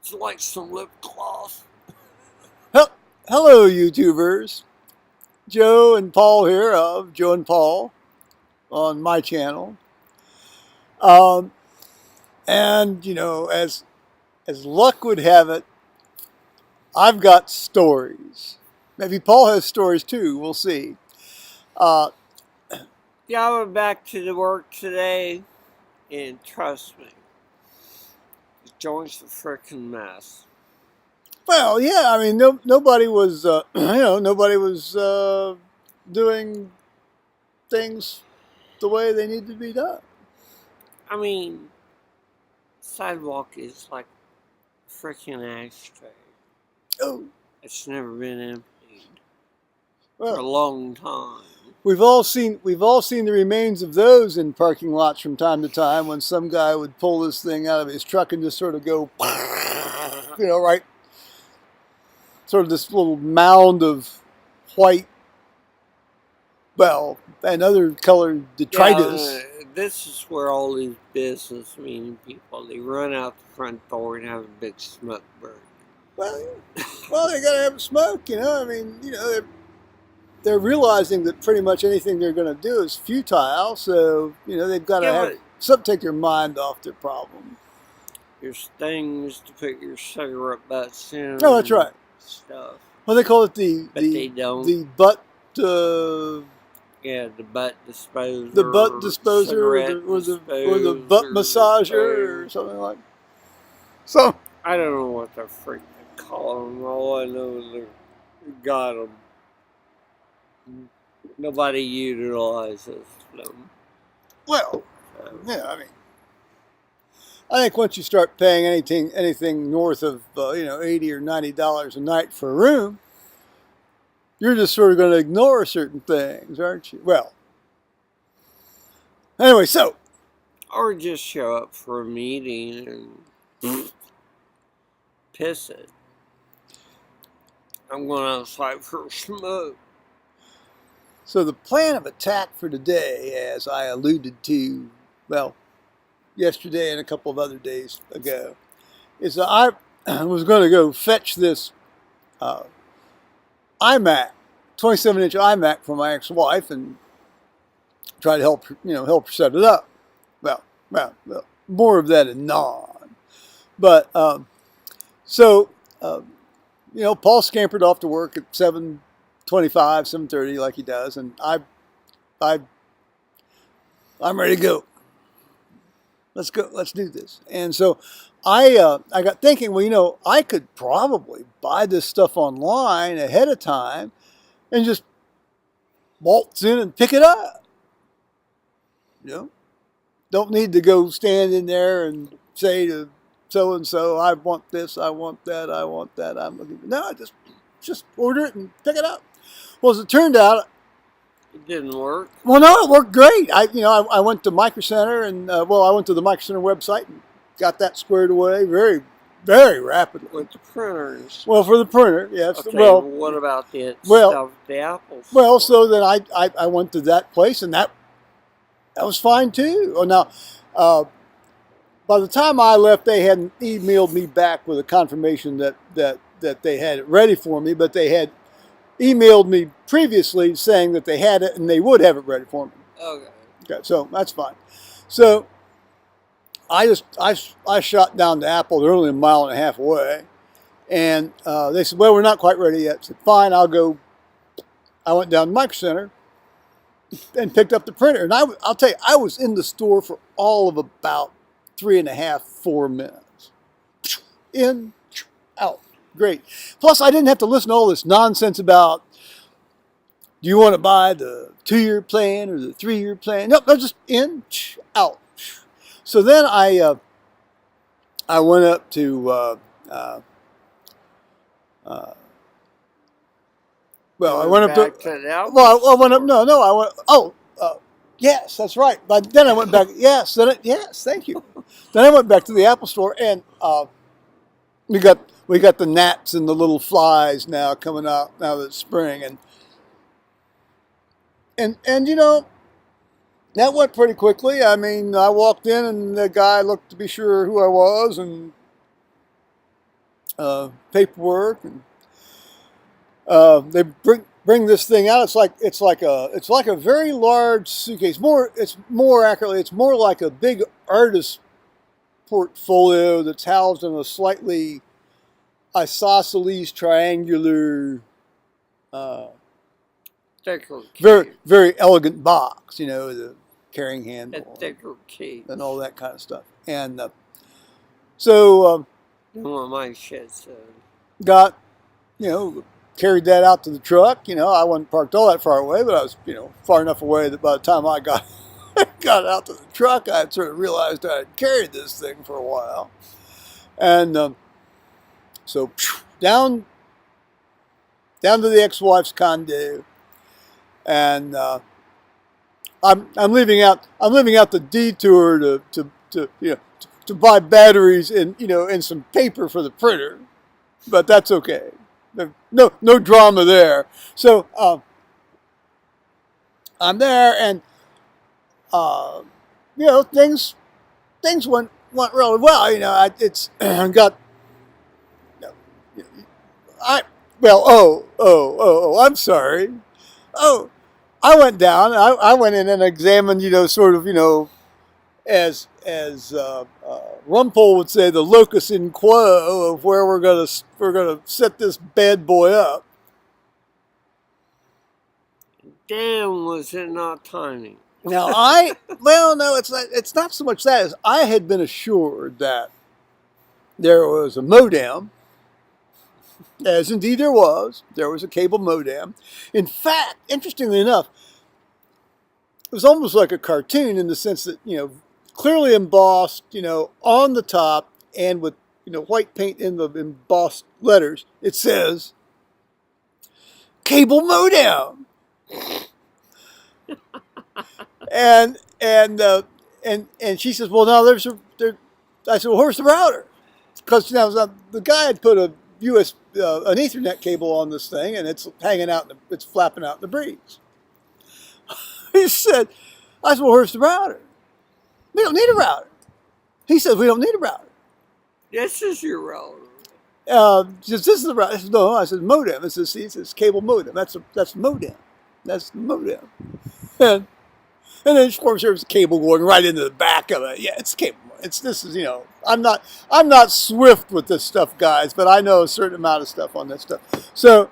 Would you like some lip gloss? Hello, YouTubers. Joe and Paul here of Joe and Paul on my channel. Um, and as luck would have it, I've got stories. Maybe Paul has stories too. We'll see. Uh, Yeah, I went back to the work today, and trust me, the joint's a freaking mess. well, yeah. I mean, nobody was, nobody was doing things the way they need to be done. I mean, sidewalk is like a freaking ashtray. Oh, It's never been emptied for a well. long time. We've all seen the remains of those in parking lots from time to time when some guy would pull this thing out of his truck and just sort of go, right, sort of this little mound of white, well, and other colored detritus. Yeah, this is where all these business meeting people, they run out the front door and have a big smoke break. Well, they gotta have smoke, I mean, they're realizing that pretty much anything they're going to do is futile, so they've got to have something take their mind off their problem. There's things to put your cigarette butts in. Oh, that's right. Stuff. Well, they call it they don't. the butt. Yeah, the butt disposer. The butt disposer, or the butt massager, or something like. So I don't know what the freak they call them. All I know is they got them. Nobody utilizes them. Well, yeah, I mean, I think once you start paying anything north of $80 or $90 a night for a room, you're just sort of going to ignore certain things, aren't you? Well, anyway, so. Or just show up for a meeting and piss it. I'm going outside for a smoke. So the plan of attack for today, as I alluded to, well, yesterday and a couple of other days ago, is that I was going to go fetch this iMac, 27-inch iMac from my ex-wife and try to help her set it up. Well, more of that anon. But Paul scampered off to work at 7:25, 7:30, like he does, and I'm ready to go. Let's go. Let's do this. And so I got thinking, well, I could probably buy this stuff online ahead of time and just waltz in and pick it up. Don't need to go stand in there and say to so and so, I want this, I want that, I want that. I'm looking. No, I just order it and pick it up. Well, as it turned out, it didn't work. Well, no, it worked great. I went to Micro Center and I went to the Micro Center website and got that squared away very, very rapidly. With the printers. Well, for the printer, yes. Okay, well, what about the stuff, the Apple store? Well, so then I went to that place and that was fine too. Oh, now, by the time I left, they hadn't emailed me back with a confirmation that they had it ready for me, but they had emailed me previously saying that they had it and they would have it ready for me. Okay, so that's fine. So I shot down to Apple. They're only a mile and a half away, and they said, "Well, we're not quite ready yet." I said, "Fine, I'll go." I went down to Micro Center and picked up the printer, and I'll tell you, I was in the store for all of about 3.5, 4 minutes. In, out. Great. Plus, I didn't have to listen to all this nonsense about, do you want to buy the 2-year plan or the 3-year plan? Nope, no, just in, out. So then I went up to, I went up to, I went up, yes, that's right. But then I went back, yes, thank you. Then I went back to the Apple store and we got the gnats and the little flies now coming out now that it's spring, and that went pretty quickly. I mean, I walked in and the guy looked to be sure who I was, and paperwork, and they bring this thing out. It's like a very large suitcase. It's more accurately, it's more like a big artist portfolio that's housed in a slightly isosceles triangular, thicker very case. very elegant box. You know, the carrying A handle thicker case. and all that kind of stuff. And so Than what my shit said. got, carried that out to the truck. I wasn't parked all that far away, but I was, far enough away that by the time I got got out to the truck, I had sort of realized I had carried this thing for a while. And so down to the ex-wife's condo, and I'm leaving out the detour to buy batteries and some paper for the printer, but that's okay. No drama there. So I'm there, and things went really well. It's got I well I'm sorry. Oh, I went down. I went in and examined, sort of, as Rumpole would say, the locus in quo of where we're gonna set this bad boy up. Damn, was it not tiny? Now no, it's not so much that as I had been assured that there was a modem, as indeed there was. There was a cable modem. In fact, interestingly enough, it was almost like a cartoon in the sense that, clearly embossed, on the top and with, white paint in the embossed letters, it says cable modem. and she says, well, now I said, well, where's the router? Because now the guy had put an Ethernet cable on this thing, and it's hanging out, it's flapping out in the breeze. I said, well, where's the router? We don't need a router. He says, we don't need a router. This is your router. This is the router. I said, no, I said modem. It says cable modem. That's modem. That's the modem. And then of course there's a cable going right into the back of it. Yeah, it's cable. I'm not swift with this stuff, guys, but I know a certain amount of stuff on this stuff. So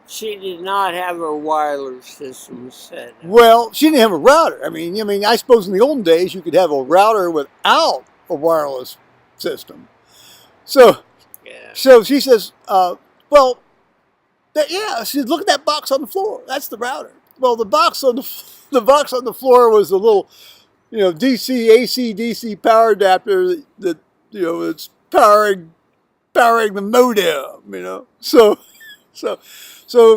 she did not have a wireless system set up. Well, she didn't have a router. I mean, I suppose in the olden days you could have a router without a wireless system. So, yeah. So she says, she said, look at that box on the floor. That's the router. Well, the box on the floor was a little, DC, AC, DC power adapter that it's powering the modem. So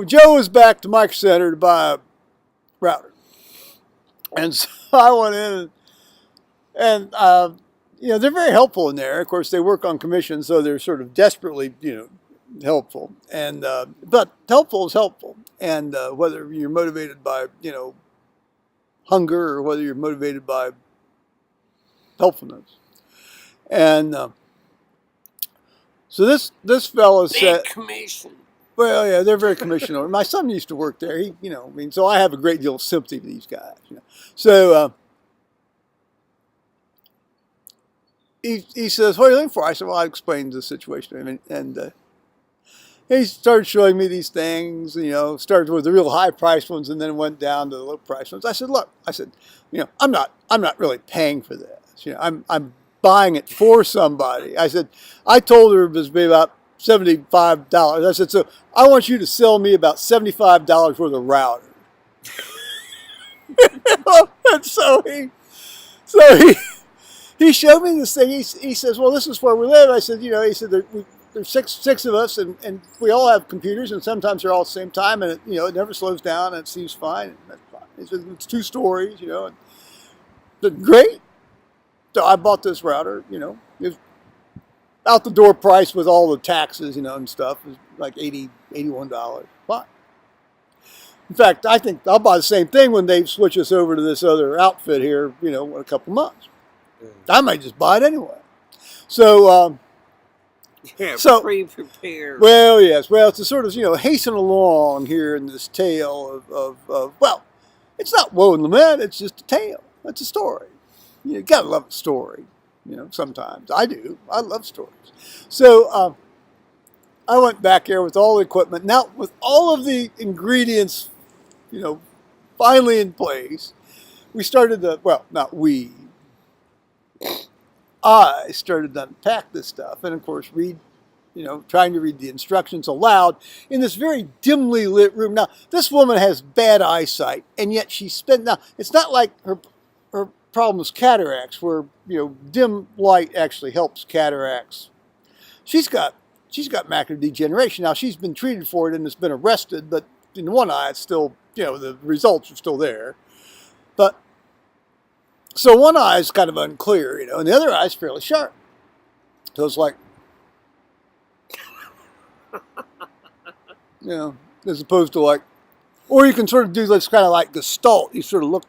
Joe was back to Micro Center to buy a router, and so I went in, and they're very helpful in there. Of course, they work on commission, so they're sort of desperately helpful, and but helpful is helpful, and whether you're motivated by hunger or whether you're motivated by helpfulness, and so this fellow said, commission. Well, yeah, they're very commission. My son used to work there. So I have a great deal of sympathy for these guys. So he says, "What are you looking for?" I said, "Well, I explained the situation to him, and he started showing me these things. Started with the real high priced ones, and then went down to the low priced ones." I said, "Look," I'm not really paying for this. I'm buying it for somebody." I said, "I told her it was maybe about $75. I said, so I want you to sell me about $75 worth of router." And so he showed me this thing. He says, "Well, this is where we live." I said, there's six of us, and we all have computers, and sometimes they're all at the same time, and it never slows down, and it seems fine. And that's fine. He said, it's 2 stories, and said, great. So I bought this router. It was out the door price with all the taxes, and stuff, is like $81. Fine. In fact, I think I'll buy the same thing when they switch us over to this other outfit here, in a couple months. I might just buy it anyway. So Yeah, So, pre-prepared. well, yes, well, to sort of, hasten along here in this tale of well, it's not woe and lament, it's just a tale. It's a story. You gotta love a story, sometimes. I do. I love stories. So, I went back there with all the equipment. Now, with all of the ingredients, finally in place, we started to, well, not we, I started to unpack this stuff and, of course, trying to read the instructions aloud in this very dimly lit room. Now, this woman has bad eyesight, and yet now, it's not like her problem is cataracts, where, dim light actually helps cataracts. She's got macular degeneration. Now, she's been treated for it and has been arrested, but in one eye, it's still, the results are still there. But, so one eye is kind of unclear, and the other eye is fairly sharp. So it's like, as opposed to like, or you can sort of do this kind of like gestalt. You sort of look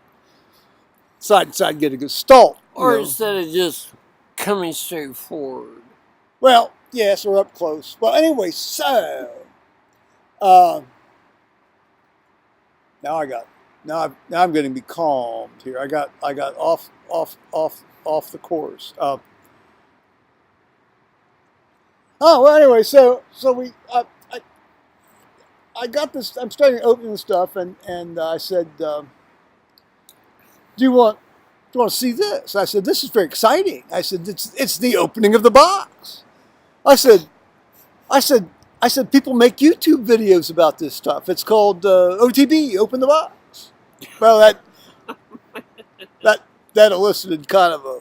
side to side and get a gestalt. Or instead of just coming straight forward. Well, yes, or up close. Well, anyway, so now I'm going to be calmed here. I got off the course. Well, anyway, so I got this. I'm starting to open the stuff, and I said, "Do you want to see this?" I said, "This is very exciting." I said, "It's the opening of the box." I said, people make YouTube videos about this stuff. It's called OTB, Open the Box. Well, that elicited kind of a.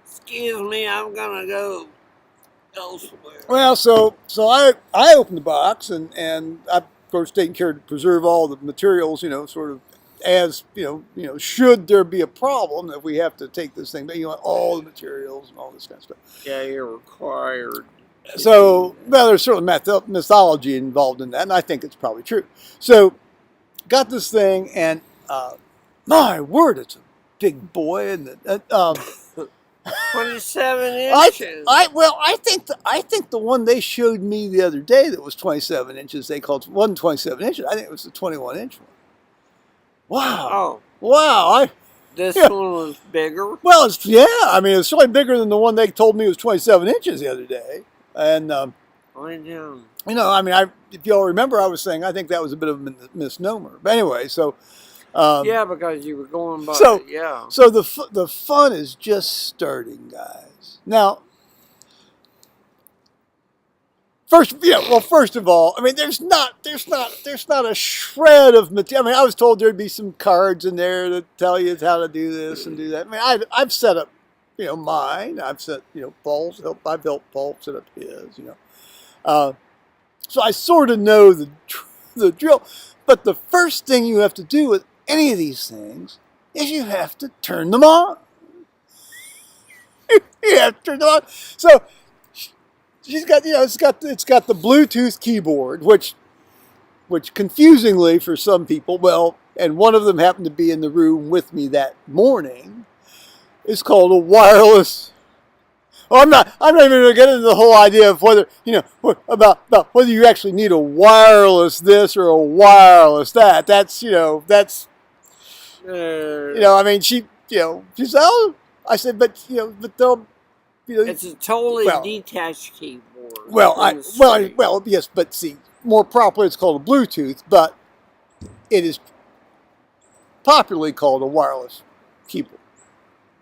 Excuse me, I'm gonna go elsewhere. Well, so I opened the box, and I, of course, taking care to preserve all the materials, sort of as should there be a problem that we have to take this thing, all the materials and all this kind of stuff. Yeah, you're required. So, well, there's certainly mythology involved in that, and I think it's probably true. So, got this thing, and my word, it's a big boy, and 27 inches. I think the one they showed me the other day that was 27 inches, they called it 127 inches. I think it was the 21-inch one. Wow. Oh. Wow. This one was bigger? Well, it's certainly bigger than the one they told me was 27 inches the other day. And, if y'all remember, I was saying I think that was a bit of a misnomer. But anyway, so. Yeah, because you were going by. Yeah. So the fun is just starting, guys. Now, first of all, there's not a shred of material. I was told there'd be some cards in there that tell you how to do this and do that. I've set up, mine. I've set, Paul's help. I've helped Paul set up his. So I sort of know the drill. But the first thing you have to do with any of these things is you have to turn them on. You have to turn them on. So she's got, it's got the Bluetooth keyboard, which confusingly for some people, and one of them happened to be in the room with me that morning, is called a wireless. Oh, I'm not even going to get into the whole idea of whether, about whether you actually need a wireless this or a wireless that. That's, she, she said, oh, I said, but they'll, it's a totally detached keyboard. Well, yes, but see, more properly it's called a Bluetooth, but it is popularly called a wireless keyboard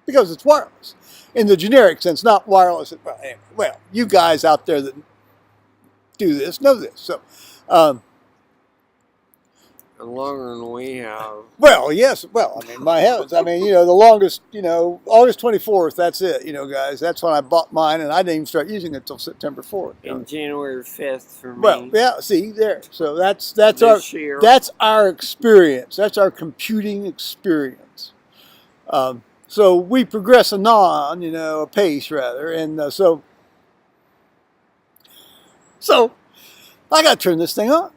because it's wireless in the generic sense, not wireless. Well, you guys out there that do this know this. So, longer than we have. Well, yes. Well, my heavens. The longest, August 24th, that's it, guys. That's when I bought mine, and I didn't even start using it until September 4th. And January 5th for me. Well, yeah, see, there. So that's year. That's our experience. That's our computing experience. So we progress anon, apace, rather. And so I got to turn this thing on.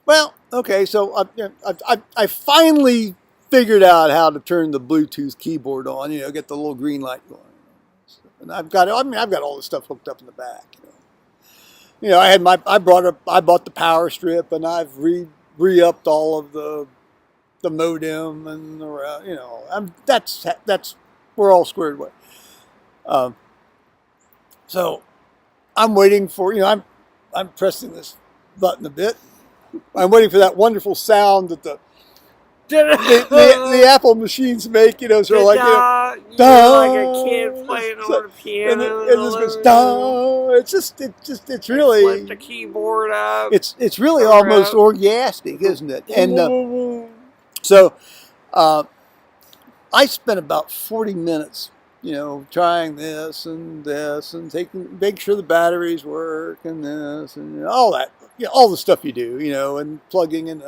Well, okay, so I finally figured out how to turn the Bluetooth keyboard on, get the little green light going. And I've got all this stuff hooked up in the back. I bought the power strip, and I've re-upped all of the modem and that's we're all squared away. So I'm waiting for I'm pressing this button a bit. I'm waiting for that wonderful sound that the Apple machines make, sort of like, like a kid playing on a piano, and this goes, duh. It's really flip the keyboard up. It's really almost orgastic, isn't it? And so I spent about 40 minutes, trying this and making sure the batteries work and this and all that, all the stuff you do, and plugging in,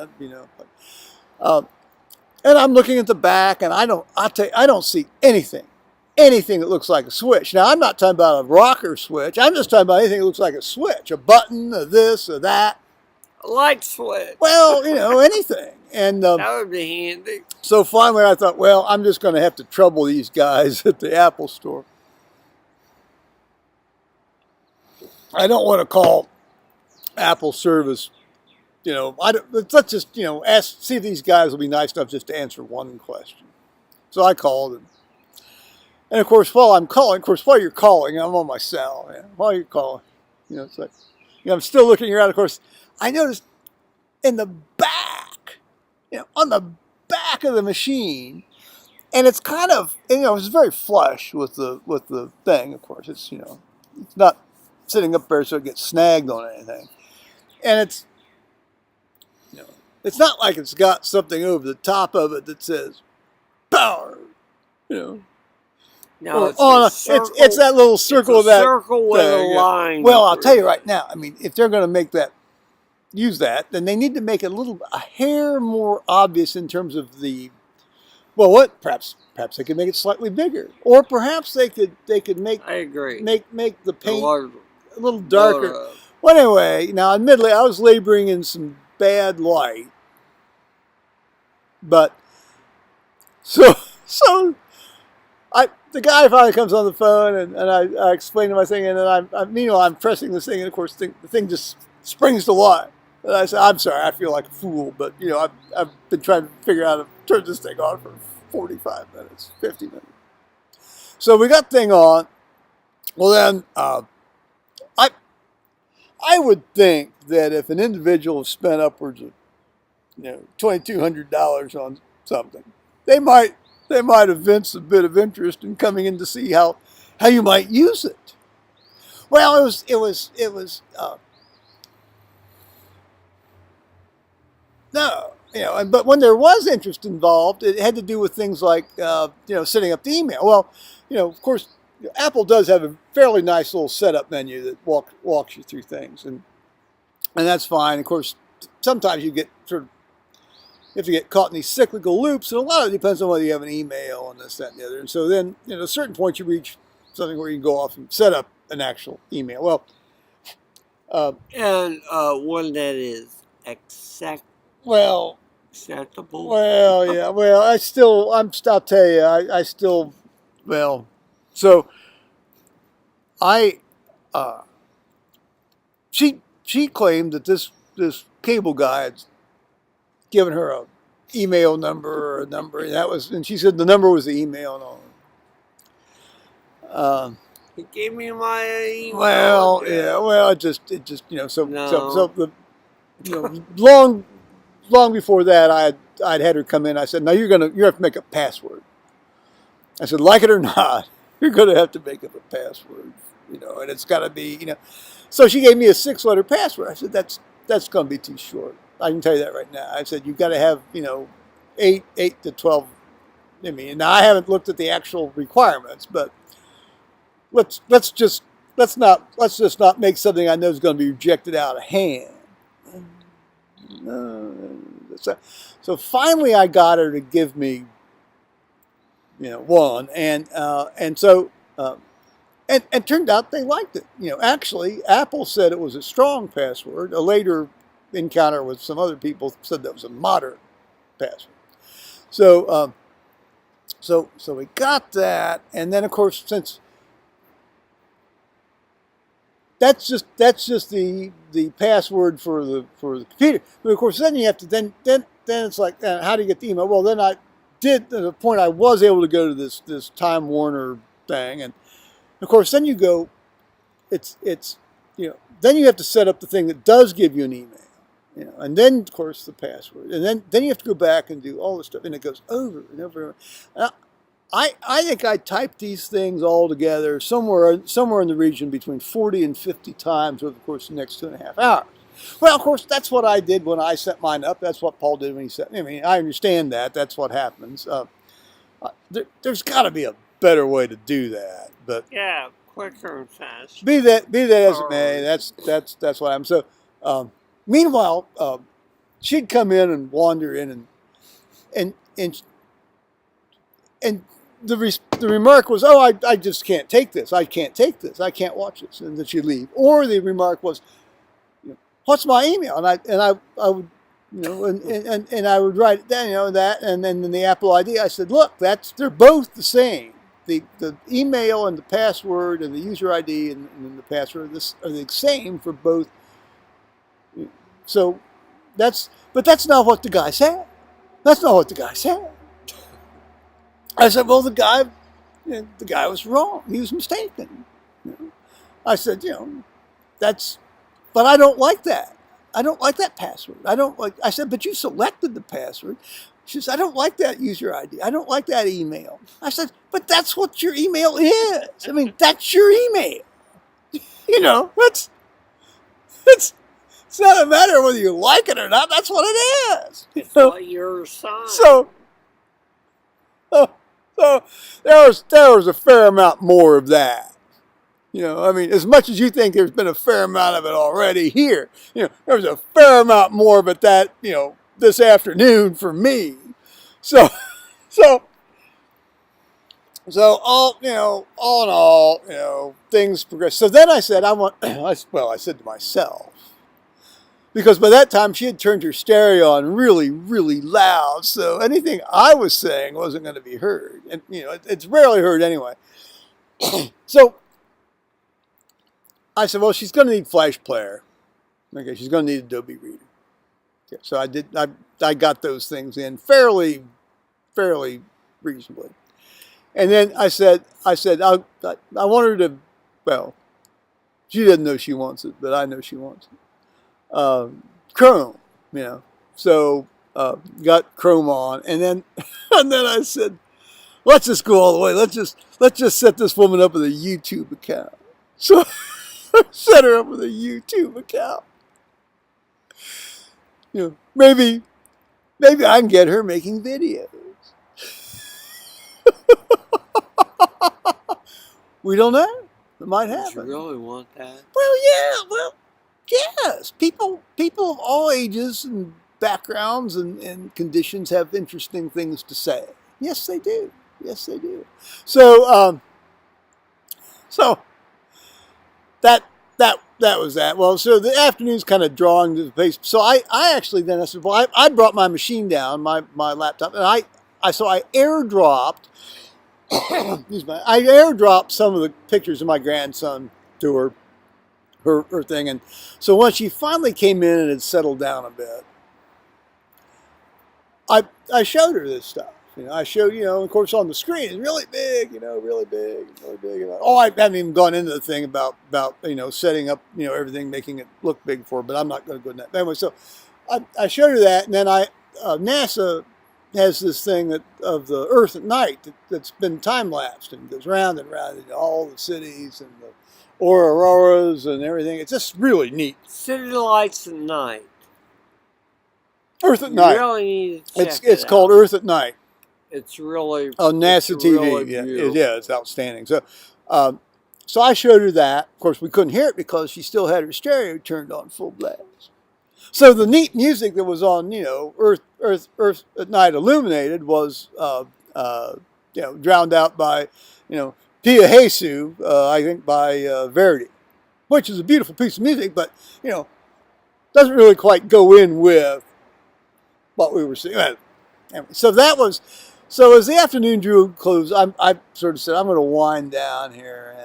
and I'm looking at the back, and I don't see anything that looks like a switch. Now, I'm not talking about a rocker switch. I'm just talking about anything that looks like a switch, a button, a this, or that. A light switch. Well, anything. And that would be handy. So finally I thought, well, I'm just going to have to trouble these guys at the Apple store. I don't want to call Apple service, let's just, see if these guys will be nice enough just to answer one question. So I called, and of course, while you're calling, I'm on my cell, man. While you're calling, it's like, I'm still looking around. Of course, I noticed in the back, on the back of the machine, and it's kind of, it's very flush with the thing. Of course, it's not sitting up there so it gets snagged on anything, and it's not like it's got something over the top of it that says power, No, it's that little circle of that circle with a line. Well, I'll tell you right now. I mean, if they're going to use that, then they need to make it a hair more obvious in terms of perhaps they could make it slightly bigger, or perhaps they could make. I agree. Make the paint a little darker. Well, anyway, now admittedly, I was laboring in some bad light, but so. The guy finally comes on the phone, and I explain to my thing, and then meanwhile I'm pressing this thing, and of course the thing just springs to life. And I said, I'm sorry, I feel like a fool, but I've been trying to figure out how to turn this thing on for 45 minutes, 50 minutes. So we got the thing on. Well then, I would think that if an individual spent upwards of $2,200 on something, they might evince a bit of interest in coming in to see how you might use it. Well, it was no, but when there was interest involved, it had to do with things like setting up the email. Well, of course, Apple does have a fairly nice little setup menu that walks you through things, and that's fine. Of course, sometimes you have to get caught in these cyclical loops, and a lot of it depends on whether you have an email and this, that, and the other. And so then, at a certain point, you reach something where you can go off and set up an actual email. Well, and one that is acceptable. Well, yeah. Well, I'll tell you, so she claimed that this cable guy had given her a email number or a number, and she said the number was the email and all. He gave me my email. Well, yeah. Well, it just long before that, I'd had her come in. I said, "Now you have to make a password." I said, "Like it or not, you're gonna have to make up a password, and it's got to be, So she gave me a 6-letter password. I said, "That's gonna be too short. I can tell you that right now." I said, "You've got to have, 8 to 12." Now I haven't looked at the actual requirements, but let's just not make something I know is going to be rejected out of hand. So finally, I got her to give me, one, and turned out they liked it. Actually, Apple said it was a strong password. A later encounter with some other people said that was a moderate password. So we got that, and then of course, since that's just the password for the computer. But of course, then you have to then it's like, how do you get the email? Well, then I did, to the point I was able to go to this Time Warner thing, and of course, then you go, it's then you have to set up the thing that does give you an email, and then of course the password, and then you have to go back and do all this stuff, and it goes over and over. And I think I typed these things all together somewhere in the region between 40 and 50 times over the course of the next 2.5 hours. Well, of course, that's what I did when I set mine up. That's what Paul did when he set. I mean, I understand that. That's what happens. There's got to be a better way to do that, but Yeah, quicker and faster. be that as it may, that's what I'm. So, meanwhile, she'd come in and wander in, and the remark was, "Oh, I just can't take this. I can't take this. I can't watch this," and then she'd leave. Or the remark was, "What's my email?" And I would, and I would write it down, that, and then in the Apple ID, I said, "Look, they're both the same. The email and the password and the user ID and the password are the same for both." So but that's not what the guy said. That's not what the guy said. I said, "Well, the guy was wrong. He was mistaken." I said, but I don't like that. I don't like that password. I said, "But you selected the password." She said, "I don't like that user ID. I don't like that email." I said, "But that's what your email is. I mean, that's your email. It's not a matter of whether you like it or not. That's what it is." It's what you're assigned. So there was a fair amount more of that. I mean, as much as you think there's been a fair amount of it already here, there was a fair amount more of it this afternoon for me. So all in all, things progress. So then I said, I said to myself, because by that time she had turned her stereo on really, really loud, so anything I was saying wasn't going to be heard. And, it's rarely heard anyway. So I said, well, she's going to need Flash Player. Okay, she's going to need Adobe Reader. Okay, so I got those things in fairly reasonably. And then I said, I want her to, well, she doesn't know she wants it, but I know she wants it. Chrome, so got Chrome on, and then I said, let's just go all the way. Let's just set this woman up with a YouTube account. So I set her up with a YouTube account. Maybe I can get her making videos. We don't know. It might happen. Do you really want that? Well, yeah. Well, yes. People of all ages and backgrounds and conditions have interesting things to say. Yes, they do. Yes, they do. So that was that. Well, so the afternoon's kind of drawing to the pace. So I actually then I said, well, I brought my machine down, my laptop, and I airdropped. I airdropped some of the pictures of my grandson to her thing, and so when she finally came in and had settled down a bit, I showed her this stuff. I showed, of course, on the screen it's really big, really big. Oh, I haven't even gone into the thing about setting up, everything, making it look big for her, but I'm not going to go into that. Anyway, so I showed her that, and then NASA has this thing of the Earth at night that's been time-lapsed and goes round and round into all the cities and the auroras and everything. It's just really neat. City lights at night. Earth at night. You really need to check it's called Earth at Night. It's really on NASA TV. Really It's outstanding. So, so I showed her that. Of course, we couldn't hear it because she still had her stereo turned on full blast. So the neat music that was on, Earth at Night Illuminated was, drowned out by, Pia Jesu, I think by Verdi, which is a beautiful piece of music, but, doesn't really quite go in with what we were seeing. Anyway, so that was, so as the afternoon drew close, I sort of said, I'm going to wind down here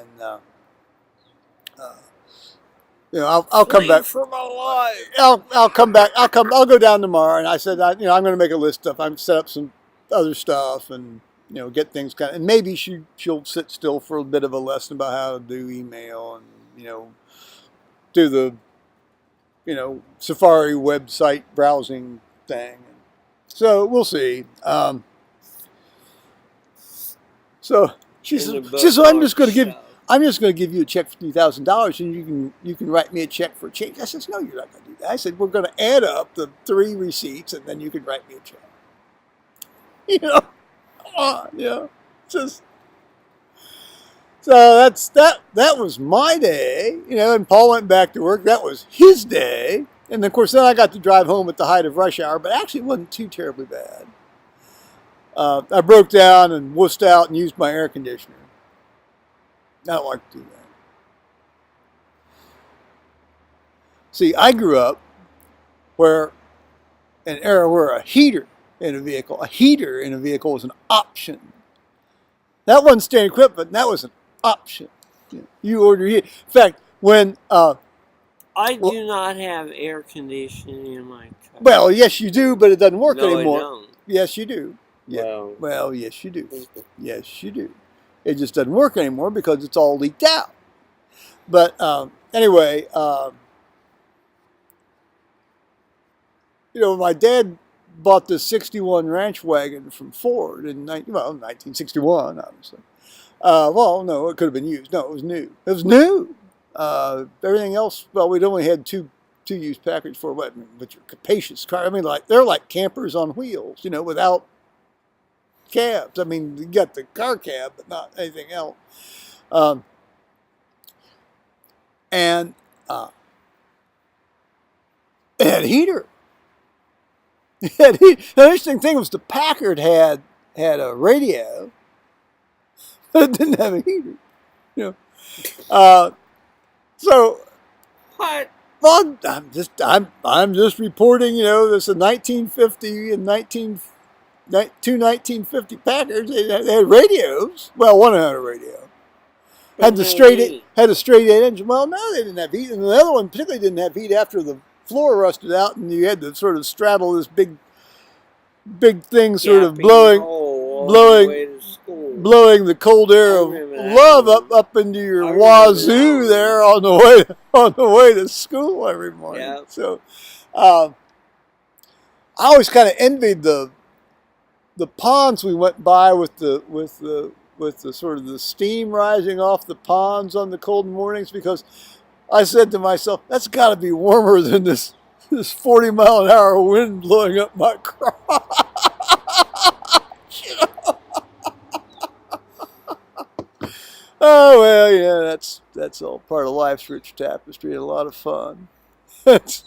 You know, I'll come back. For my life. I'll come back. I'll go down tomorrow. And I said, I'm going to make a list of stuff. I'm set up some other stuff and get things kind of. And maybe she'll sit still for a bit of a lesson about how to do email and do the Safari website browsing thing. So we'll see. So she says, so I'm just going to give you a check for $3,000, and you can write me a check for a change. I said, no, you're not going to do that. I said, we're going to add up the 3 receipts, and then you can write me a check. Come on, just. So that was my day, and Paul went back to work. That was his day, and of course then I got to drive home at the height of rush hour, but actually it wasn't too terribly bad. I broke down and wussed out and used my air conditioner. I don't like to do that. See, I grew up where an era where a heater in a vehicle was an option. That wasn't standard equipment. That was an option. You order heat. In fact, when I do not have air conditioning in my car. Well, yes, you do, but it doesn't work anymore. I don't. Yes, you do. Yeah. Well, yes, you do. Yes, you do. It just doesn't work anymore because it's all leaked out. But anyway, my dad bought this '61 ranch wagon from Ford in 1961, obviously. Well, no, it could have been used. No, it was new. It was new. Everything else, well, we'd only had two used package for what, but your capacious car. I mean, they're like campers on wheels, without cabs. I mean, you got the car cab, but not anything else. And it had a heater. The interesting thing was the Packard had a radio, but it didn't have a heater. So what? Well, I'm just reporting. This is 1950 and 1950 Packards. They had radios. Well, one had a radio. Had a straight 8 engine. Well, no, they didn't have heat, and the other one particularly didn't have heat after the floor rusted out, and you had to sort of straddle this big thing, sort of blowing the cold air of love up into your wazoo there on the way to school every morning. Yeah. So, I always kind of envied the ponds we went by with the sort of the steam rising off the ponds on the cold mornings, because I said to myself, that's got to be warmer than this 40-mile-an-hour wind blowing up my crotch. Oh, well, yeah, that's all part of life's rich tapestry and a lot of fun. It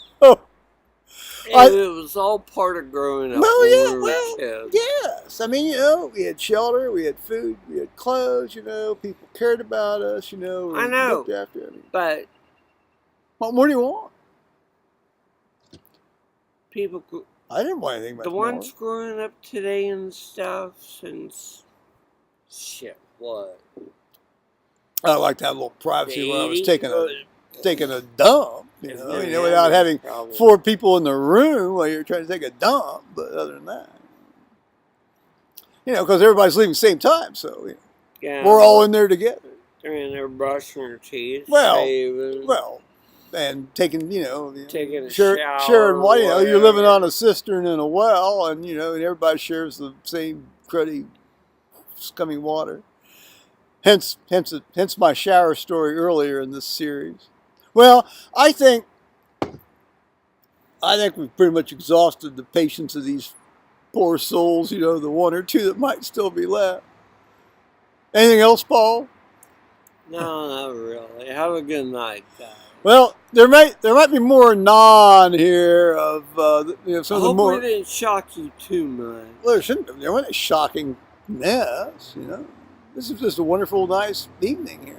was all part of growing up. Yes. I mean, we had shelter, we had food, we had clothes, people cared about us, I know. Looked after us. But what more do you want? People, I didn't want anything much more. The ones growing up today and stuff, since what? I like to have a little privacy when I was taking a dump, without having 4 people in the room while you're trying to take a dump. But other than that, because everybody's leaving at the same time, so we're all in there together. They're in there brushing their teeth, shaving. And taking a shower, sharing what you're living on a cistern and a well, and and everybody shares the same cruddy, scummy water. Hence my shower story earlier in this series. Well, I think we've pretty much exhausted the patience of these poor souls. The 1 or 2 that might still be left. Anything else, Paul? No, not really. Have a good night, guys. Well, there might be more non here of some of the more. I hope we didn't shock you too much. Well, there wasn't a shockingness, This is just a wonderful, nice evening here.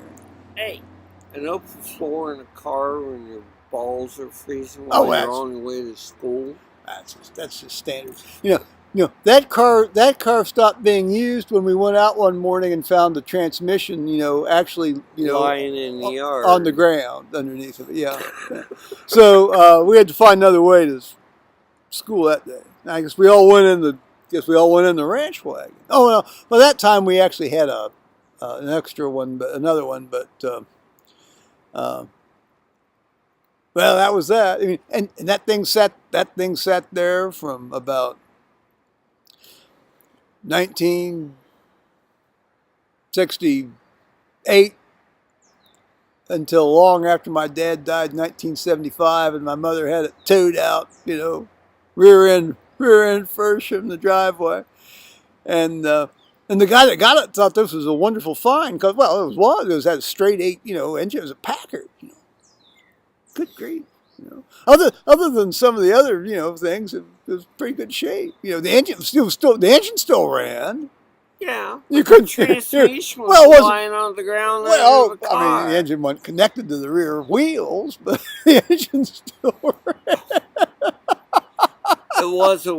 Hey, an open floor in a car when your balls are freezing while you're on your way to school. That's just standard. that car stopped being used when we went out one morning and found the transmission, actually, lying in the yard on the ground underneath of it. Yeah. So we had to find another way to school that day. I guess we all went in the ranch wagon. Oh well, by that time we actually had an extra one, but another one, but well, that was that. I mean, and that thing sat there from about 1968 until long after my dad died in 1975, and my mother had it towed out, rear end first from the driveway, and the guy that got it thought this was a wonderful find because, well, it had a straight 8 engine. It was a Packard. Good grief. Other than some of the other things, it was pretty good shape. The engine still ran. Yeah, You the couldn't. transmission was Well, lying on the ground. well, Under the car. I mean, the engine wasn't connected to the rear wheels, but the engine still ran. It was a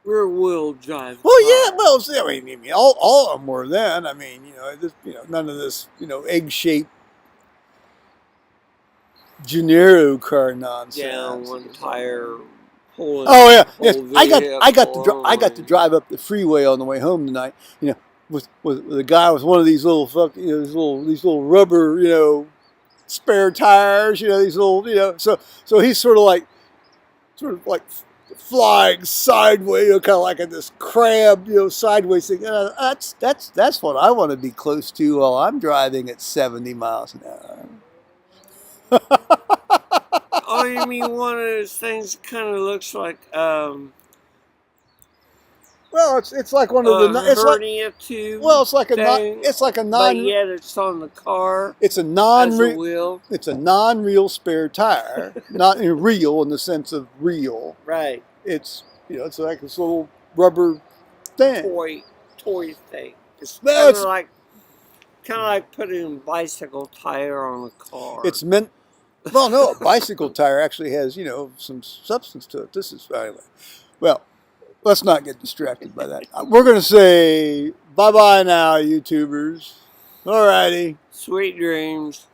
rear wheel drive. Well, yeah, well, I mean, all of them were then. I mean, none of this, egg shaped Gennaro car nonsense. Yeah, one tire. Oh yeah, yes. I got to drive up the freeway on the way home tonight. With a guy with one of these little these little rubber spare tires. These little So he's sort of like flying sideways, kind of like in this crab sideways thing. That's what I want to be close to while I'm driving at 70 miles an hour. Oh, you mean one of those things kind of looks like well, it's like one of the hernia tube. Well, it's like a thing, non. But yet it's on the car. It's a wheel. It's a non-real spare tire, not real in the sense of real. Right. It's it's like this little rubber thing. Toy thing. It's Well, kind of like putting a bicycle tire on a car. It's meant. Well, no, a bicycle tire actually has, some substance to it. This is, anyway. Well, let's not get distracted by that. We're going to say bye-bye now, YouTubers. All righty. Sweet dreams.